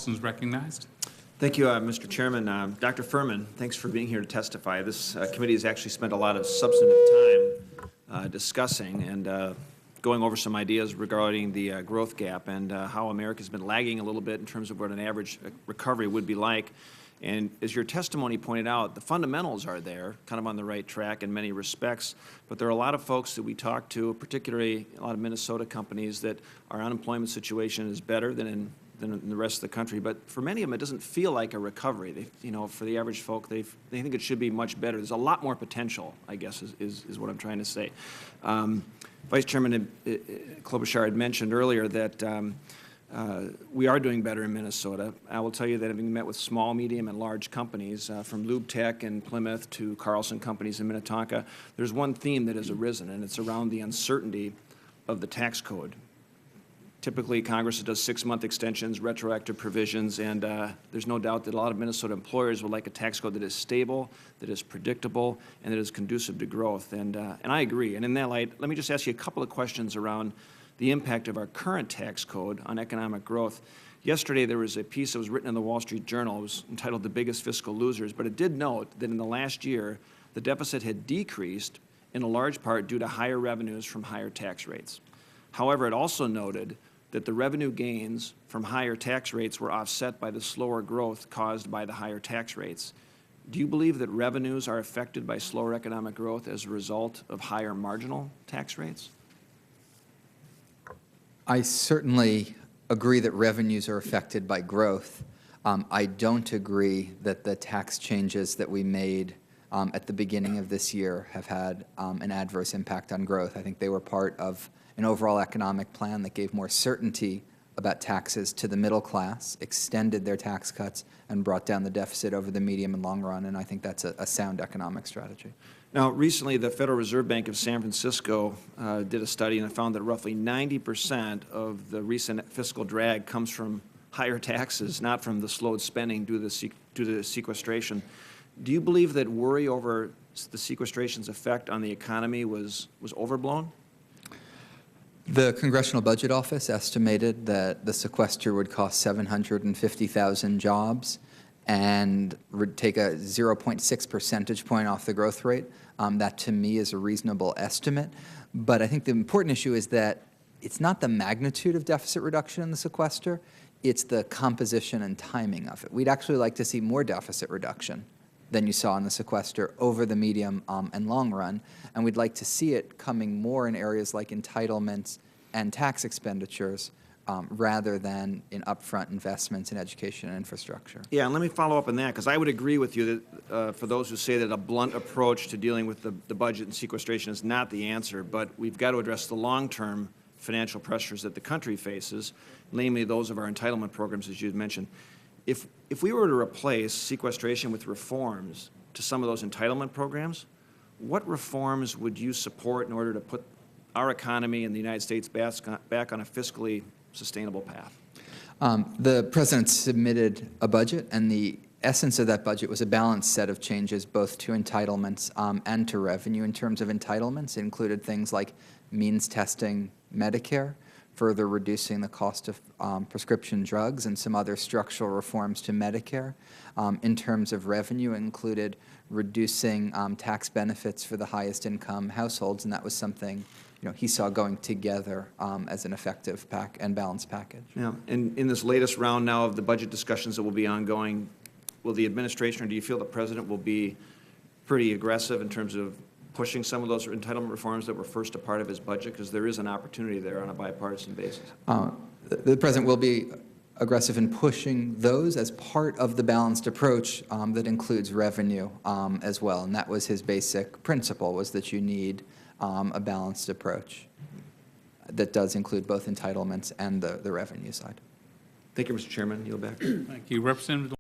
Paulsen is recognized. Thank you, Mr. Chairman. Dr. Furman, thanks for being here to testify. This committee has actually spent a lot of substantive time discussing and going over some ideas regarding the growth gap and how America's been lagging a little bit in terms of what an average recovery would be like. And as your testimony pointed out, the fundamentals are there, kind of on the right track in many respects, but there are a lot of folks that we talk to, particularly a lot of Minnesota companies, that our unemployment situation is better than in the rest of the country. But for many of them, it doesn't feel like a recovery. For the average folk, they think it should be much better. There's a lot more potential, I guess, is what I'm trying to say. Vice Chairman Klobuchar had mentioned earlier that we are doing better in Minnesota. I will tell you that having met with small, medium, and large companies, from Lube Tech in Plymouth to Carlson companies in Minnetonka, there's one theme that has arisen, and it's around the uncertainty of the tax code. Typically, Congress does 6-month extensions, retroactive provisions, and there's no doubt that a lot of Minnesota employers would like a tax code that is stable, that is predictable, and that is conducive to growth. And I agree. And in that light, let me just ask you a couple of questions around the impact of our current tax code on economic growth. Yesterday, there was a piece that was written in the Wall Street Journal. It was entitled "The Biggest Fiscal Losers," but it did note that in the last year, the deficit had decreased in a large part due to higher revenues from higher tax rates. However, it also noted that the revenue gains from higher tax rates were offset by the slower growth caused by the higher tax rates. Do you believe that revenues are affected by slower economic growth as a result of higher marginal tax rates? I certainly agree that revenues are affected by growth. I don't agree that the tax changes that we made at the beginning of this year have had an adverse impact on growth. I think they were part of an overall economic plan that gave more certainty about taxes to the middle class, extended their tax cuts, and brought down the deficit over the medium and long run, and I think that's a sound economic strategy. Now, recently, the Federal Reserve Bank of San Francisco did a study and found that roughly 90% of the recent fiscal drag comes from higher taxes, not from the slowed spending due to the sequestration. Do you believe that worry over the sequestration's effect on the economy was overblown? The Congressional Budget Office estimated that the sequester would cost 750,000 jobs and would take a 0.6 percentage point off the growth rate. That, to me, is a reasonable estimate. But I think the important issue is that it's not the magnitude of deficit reduction in the sequester, it's the composition and timing of it. We'd actually like to see more deficit reduction than you saw in the sequester over the medium and long run, and we'd like to see it coming more in areas like entitlements and tax expenditures rather than in upfront investments in education and infrastructure. Yeah, and let me follow up on that, because I would agree with you that for those who say that a blunt approach to dealing with the budget and sequestration is not the answer, but we've got to address the long-term financial pressures that the country faces, namely those of our entitlement programs, as you mentioned. If we were to replace sequestration with reforms to some of those entitlement programs, what reforms would you support in order to put our economy and the United States back on a fiscally sustainable path? The President submitted a budget, and the essence of that budget was a balanced set of changes both to entitlements and to revenue. In terms of entitlements, it included things like means testing Medicare, further reducing the cost of prescription drugs, and some other structural reforms to Medicare. In terms of revenue, it included reducing tax benefits for the highest income households, and that was something he saw going together as an effective and balanced package. Yeah, and in this latest round now of the budget discussions that will be ongoing, will the administration, or do you feel the President will be pretty aggressive in terms of pushing some of those entitlement reforms that were first a part of his budget, because there is an opportunity there on a bipartisan basis? The President will be aggressive in pushing those as part of the balanced approach that includes revenue as well, and that was his basic principle, was that you need a balanced approach that does include both entitlements and the revenue side. Thank you, Mr. Chairman. Yield back. Thank you. Representative